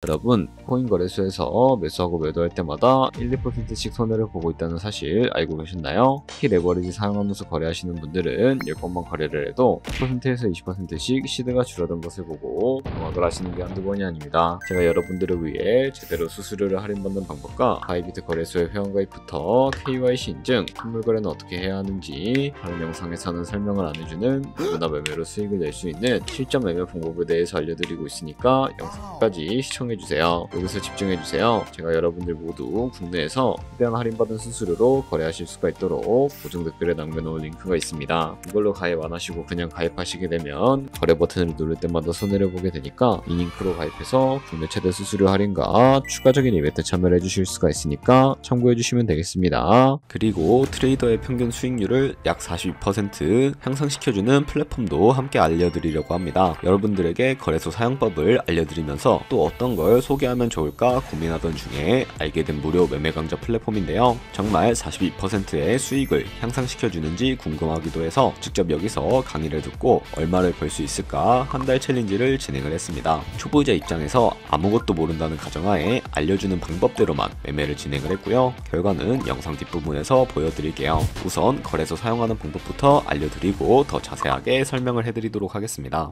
여러분, 코인 거래소에서 매수하고 매도할 때마다 1, 2%씩 손해를 보고 있다는 사실 알고 계셨나요? 특히 레버리지 사용하면서 거래하시는 분들은 10번만 거래를 해도 10%에서 20%씩 시드가 줄어든 것을 보고 경악을 하시는 게 한두 번이 아닙니다. 제가 여러분들을 위해 제대로 수수료를 할인받는 방법과 바이비트 거래소의 회원가입부터 KYC 인증, 선물 거래는 어떻게 해야 하는지 다른 영상에서는 설명을 안 해주는 누구나 매매로 수익을 낼 수 있는 실전 매매 방법에 대해서 알려드리고 있으니까 영상까지 시청해주세요. 여기서 집중해주세요. 제가 여러분들 모두 국내에서 최대한 할인받은 수수료로 거래하실 수가 있도록 고정 댓글에 남겨놓은 링크가 있습니다. 이걸로 가입 안 하시고 그냥 가입하시게 되면 거래 버튼을 누를 때마다 손해를 보게 되니까 이 링크로 가입해서 국내 최대 수수료 할인과 추가적인 이벤트 참여를 해주실 수가 있으니까 참고해주시면 되겠습니다. 그리고 트레이더의 평균 수익률을 약 42% 향상시켜주는 플랫폼도 함께 알려드리려고 합니다. 여러분들에게 거래소 사용법을 알려드리면서 또 어떤 걸 소개하면 좋을까 고민하던 중에 알게 된 무료 매매 강좌 플랫폼인데요. 정말 42%의 수익을 향상시켜주는지 궁금하기도 해서 직접 여기서 강의를 듣고 얼마를 벌 수 있을까 한 달 챌린지를 진행을 했습니다. 초보자 입장에서 아무것도 모른다는 가정하에 알려주는 방법대로만 매매를 진행을 했고요. 결과는 영상 뒷부분에서 보여드릴게요. 우선 거래소 사용하는 방법부터 알려드리고 더 자세하게 설명을 해드리도록 하겠습니다.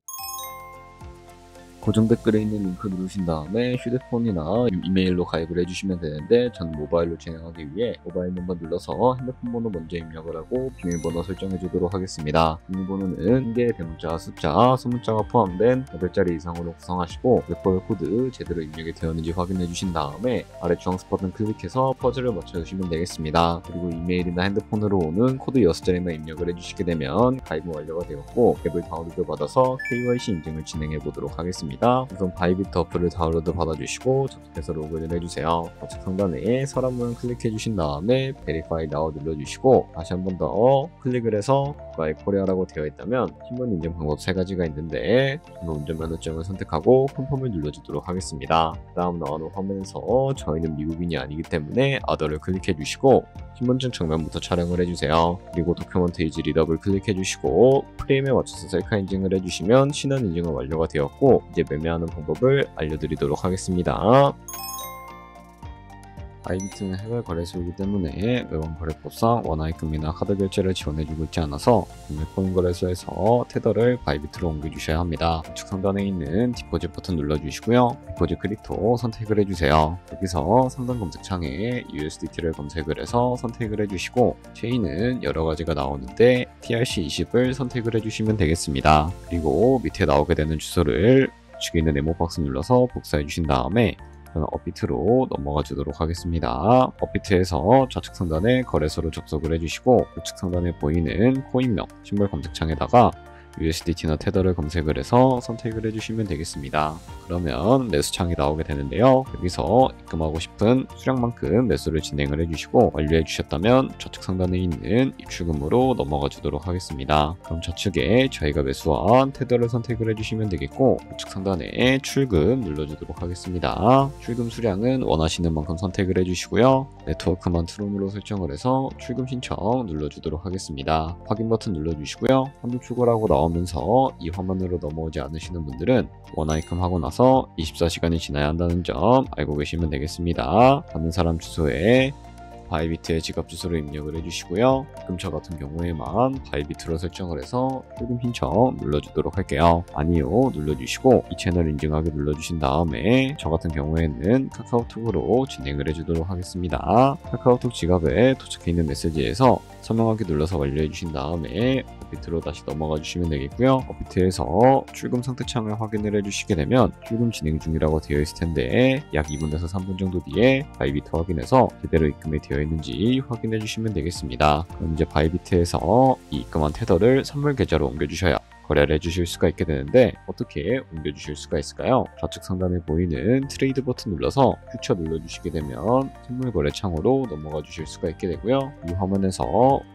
고정 댓글에 있는 링크 누르신 다음에 휴대폰이나 이메일로 가입을 해주시면 되는데 전 모바일로 진행하기 위해 모바일 넘버 눌러서 핸드폰 번호 먼저 입력을 하고 비밀번호 설정해 주도록 하겠습니다. 비밀번호는 1개의 대문자, 숫자, 소문자가 포함된 8자리 이상으로 구성하시고 레퍼럴 코드 제대로 입력이 되었는지 확인해 주신 다음에 아래 주황색 버튼 클릭해서 퍼즐을 맞춰주시면 되겠습니다. 그리고 이메일이나 핸드폰으로 오는 코드 6자리만 입력을 해주시게 되면 가입은 완료가 되었고 앱을 다운로드 받아서 KYC 인증을 진행해 보도록 하겠습니다. 우선 바이비트 어플을 다운로드 받아주시고 접속해서 로그인을 해주세요. 좌측 상단에 서랍문 클릭해 주신 다음에 Verify Now 눌러주시고 다시 한 번 더 클릭을 해서 마이 코리아라고 되어 있다면 신분 인증 방법 3가지가 있는데 저는 운전면허증을 선택하고 컨펌을 눌러주도록 하겠습니다. 다음 나오는 화면에서 저희는 미국인이 아니기 때문에 Other를 클릭해 주시고 신분증 정면부터 촬영을 해주세요. 그리고 도큐먼트 이즈 리더블 클릭해 주시고 프레임에 맞춰서 셀카 인증을 해주시면 신원 인증은 완료가 되었고 이제 매매하는 방법을 알려드리도록 하겠습니다. 바이비트는 해외 거래소이기 때문에 매번 거래법상 원화입금이나 카드 결제를 지원해주고 있지 않아서 국내 코인 거래소에서 테더를 바이비트로 옮겨주셔야 합니다. 우측 상단에 있는 디포짓 버튼 눌러주시고요. 디포짓 크립토 선택을 해주세요. 여기서 상단 검색창에 USDT를 검색을 해서 선택을 해주시고 체인은 여러가지가 나오는데 TRC20을 선택을 해주시면 되겠습니다. 그리고 밑에 나오게 되는 주소를 우측에 있는 네모박스 눌러서 복사해 주신 다음에 저는 업비트로 넘어가 주도록 하겠습니다. 업비트에서 좌측 상단에 거래소로 접속을 해주시고 우측 상단에 보이는 코인명 심벌 검색창에다가 USDT나 테더를 검색을 해서 선택을 해주시면 되겠습니다. 그러면 매수창이 나오게 되는데요. 여기서 입금하고 싶은 수량만큼 매수를 진행을 해주시고 완료해 주셨다면 좌측 상단에 있는 입출금으로 넘어가 주도록 하겠습니다. 그럼 좌측에 저희가 매수한 테더를 선택을 해주시면 되겠고 우측 상단에 출금 눌러주도록 하겠습니다. 출금 수량은 원하시는 만큼 선택을 해주시고요. 네트워크만 트룸으로 설정을 해서 출금 신청 눌러주도록 하겠습니다. 확인 버튼 눌러주시고요. 한도 추가라고 나오면서 이 화면으로 넘어오지 않으시는 분들은 원화입금 하고 나서 24시간이 지나야 한다는 점 알고 계시면 되겠습니다. 받는 사람 주소에 바이비트의 지갑 주소를 입력을 해주시고요. 입금처 같은 경우에만 바이비트로 설정을 해서 출금 신청 눌러주도록 할게요. 아니요 눌러주시고 이 채널 인증하기 눌러주신 다음에 저 같은 경우에는 카카오톡으로 진행을 해주도록 하겠습니다. 카카오톡 지갑에 도착해 있는 메시지에서 서명하기 눌러서 완료해 주신 다음에 업비트로 다시 넘어가 주시면 되겠고요. 업비트에서 출금 상태창을 확인을 해주시게 되면 출금 진행 중이라고 되어 있을 텐데 약 2분에서 3분 정도 뒤에 바이비트 확인해서 제대로 입금이 되어 있는지 확인해 주시면 되겠습니다. 그럼 이제 바이비트에서 이 입금한 테더를 선물 계좌로 옮겨 주셔야 거래를 해주실 수가 있게 되는데 어떻게 옮겨주실 수가 있을까요? 좌측 상단에 보이는 트레이드 버튼 눌러서 퓨처 눌러주시게 되면 선물 거래 창으로 넘어가 주실 수가 있게 되고요. 이 화면에서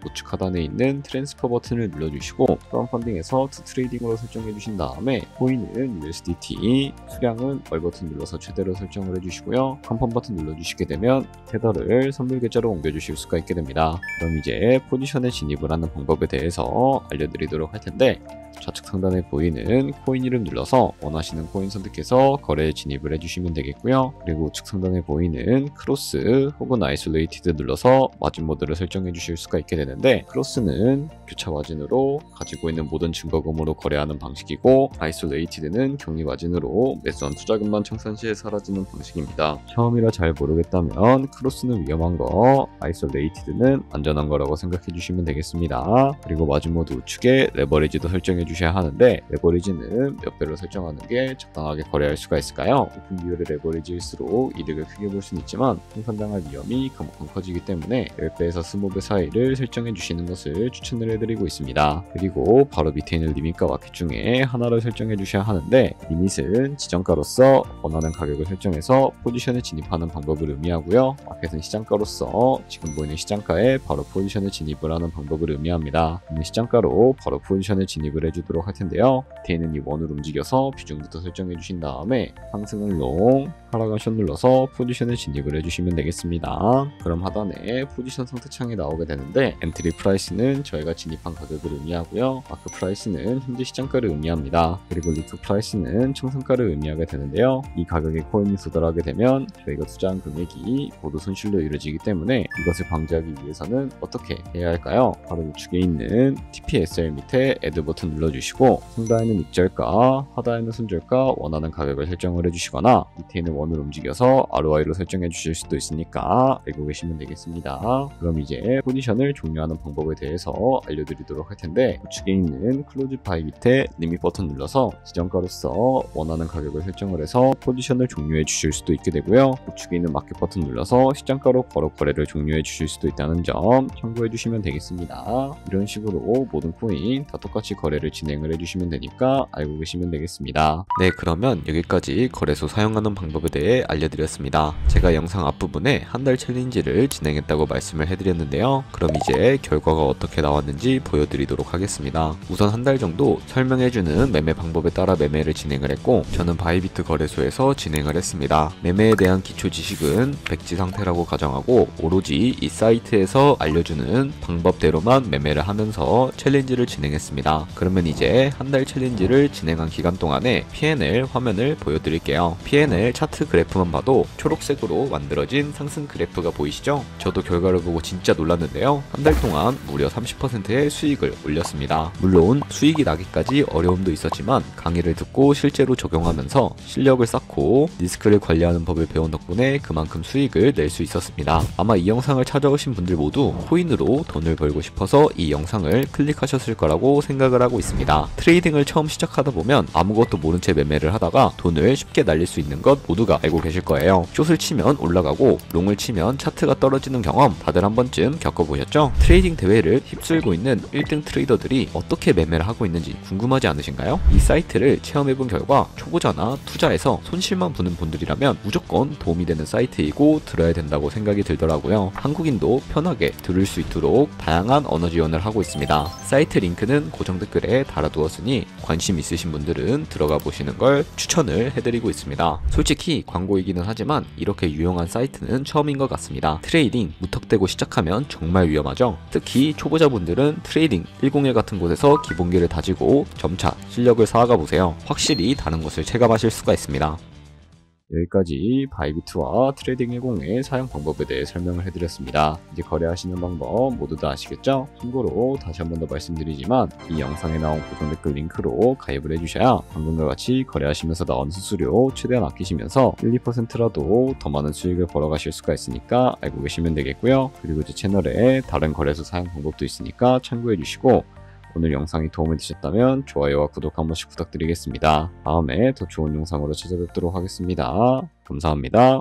우측 하단에 있는 트랜스퍼 버튼을 눌러주시고 크라운펀딩에서 투 트레이딩으로 설정해 주신 다음에 보이는 USDT 수량은 얼 버튼 눌러서 최대로 설정을 해주시고요. 컨펌 버튼 눌러주시게 되면 테더를 선물 계좌로 옮겨주실 수가 있게 됩니다. 그럼 이제 포지션에 진입을 하는 방법에 대해서 알려드리도록 할 텐데 좌측 상단에 보이는 코인 이름 눌러서 원하시는 코인 선택해서 거래에 진입을 해주시면 되겠고요. 그리고 우측 상단에 보이는 크로스 혹은 아이솔레이티드 눌러서 마진 모드를 설정해 주실 수가 있게 되는데, 크로스는 교차 마진으로 가지고 있는 모든 증거금으로 거래하는 방식이고, 아이솔레이티드는 격리 마진으로 매수한 투자금만 청산 시에 사라지는 방식입니다. 처음이라 잘 모르겠다면 크로스는 위험한 거, 아이솔레이티드는 안전한 거라고 생각해 주시면 되겠습니다. 그리고 마진 모드 우측에 레버리지도 설정해 주셔야 하는데, 레버리지는 몇 배로 설정하는 게 적당하게 거래할 수가 있을까요? 높은 비율의 레버리지일수록 이득을 크게 볼 수는 있지만 생산당할 위험이 그만큼 커지기 때문에 10배에서 20배 사이를 설정해 주시는 것을 추천을 해드리고 있습니다. 그리고 바로 밑에 있는 리밋과 마켓 중에 하나를 설정해 주셔야 하는데, 리밋은 지정가로서 원하는 가격을 설정해서 포지션에 진입하는 방법을 의미하고요. 마켓은 시장가로서 지금 보이는 시장가에 바로 포지션에 진입을 하는 방법을 의미합니다. 시장가로 바로 포지션에 진입을 해주도록 할 텐데요. 밑에 있는 이 원을 움직여서 비중부터 설정해 주신 다음에 상승을 롱, 하락은 숏 눌러서 포지션에 진입을 해주시면 되겠습니다. 그럼 하단에 포지션 선택창이 나오게 되는데, 엔트리 프라이스는 저희가 진입한 가격을 의미하고요. 마크 프라이스는 현재 시장가를 의미합니다. 그리고 리크 프라이스는 청산가를 의미하게 되는데요. 이 가격에 코인이 도달하게 되면 저희가 투자한 금액이 모두 손실로 이루어지기 때문에 이것을 방지하기 위해서는 어떻게 해야 할까요? 바로 우측에 있는 TPSL 밑에 애드 버튼 눌러주시고, 상단에는 익절가, 하단에는 손절가 원하는 가격을 설정을 해주시거나, 밑에 있는 원을 움직여서 ROI로 설정해 주실 수도 있으니까 알고 계시면 되겠습니다. 그럼 이제 포지션을 종료하는 방법에 대해서 알려드리도록 할 텐데, 우측에 있는 클로즈 바이 밑에 리밋 버튼 눌러서 지정가로서 원하는 가격을 설정을 해서 포지션을 종료해 주실 수도 있게 되고요. 우측에 있는 마켓 버튼 눌러서 시장가로 바로 거래를 종료해 주실 수도 있다는 점 참고해 주시면 되겠습니다. 이런 식으로 모든 코인 다 똑같이 거래를 진행을 해주시면 되니까 알고 계시면 되겠습니다. 네, 그러면 여기까지 거래소 사용하는 방법에 대해 알려드렸습니다. 제가 영상 앞부분에 한 달 챌린지를 진행했다고 말씀을 해드렸는데요. 그럼 이제 결과가 어떻게 나왔는지 보여드리도록 하겠습니다. 우선 한 달 정도 설명해주는 매매 방법에 따라 매매를 진행을 했고, 저는 바이비트 거래소에서 진행을 했습니다. 매매에 대한 기초 지식은 백지 상태라고 가정하고, 오로지 이 사이트에서 알려주는 방법대로만 매매를 하면서 챌린지를 진행했습니다. 그러면 이제 한 달 챌린지를 진행한 기간 동안에 P&L 화면을 보여드릴게요. P&L 차트 그래프만 봐도 초록색으로 만들어진 상승 그래프가 보이시죠? 저도 결과를 보고 진짜 놀랐는데요. 한 달 동안 무려 30%의 수익을 올렸습니다. 물론 수익이 나기까지 어려움도 있었지만 강의를 듣고 실제로 적용하면서 실력을 쌓고 리스크를 관리하는 법을 배운 덕분에 그만큼 수익을 낼 수 있었습니다. 아마 이 영상을 찾아오신 분들 모두 코인으로 돈을 벌고 싶어서 이 영상을 클릭하셨을 거라고 생각을 하고 있습니다. 트레이딩을 처음 시작하다 보면 아무것도 모른 채 매매를 하다가 돈을 쉽게 날릴 수 있는 것 모두가 알고 계실 거예요. 숏을 치면 올라가고 롱을 치면 차트가 떨어지는 경험 다들 한 번쯤 겪어보셨죠? 트레이딩 대회를 휩쓸고 있는 1등 트레이더들이 어떻게 매매를 하고 있는지 궁금하지 않으신가요? 이 사이트를 체험해본 결과 초보자나 투자에서 손실만 보는 분들이라면 무조건 도움이 되는 사이트이고 들어야 된다고 생각이 들더라고요. 한국인도 편하게 들을 수 있도록 다양한 언어 지원을 하고 있습니다. 사이트 링크는 고정 댓글에 달아두었으니 관심 있으신 분들은 들어가 보시는 걸 추천을 해드리고 있습니다. 솔직히 광고이기는 하지만 이렇게 유용한 사이트는 처음인 것 같습니다. 트레이딩 무턱대고 시작하면 정말 위험하죠. 특히 초보자분들은 트레이딩 101 같은 곳에서 기본기를 다지고 점차 실력을 쌓아가 보세요. 확실히 다른 것을 체감하실 수가 있습니다. 여기까지 바이비트와 트레이딩 10의 사용 방법에 대해 설명을 해드렸습니다. 이제 거래하시는 방법 모두 다 아시겠죠? 참고로 다시 한 번 더 말씀드리지만 이 영상에 나온 고정 댓글 링크로 가입을 해주셔야 방금과 같이 거래하시면서 나온 수수료 최대한 아끼시면서 1, 2%라도 더 많은 수익을 벌어가실 수가 있으니까 알고 계시면 되겠고요. 그리고 제 채널에 다른 거래소 사용 방법도 있으니까 참고해주시고, 오늘 영상이 도움이 되셨다면 좋아요와 구독 한 번씩 부탁드리겠습니다. 다음에 더 좋은 영상으로 찾아뵙도록 하겠습니다. 감사합니다.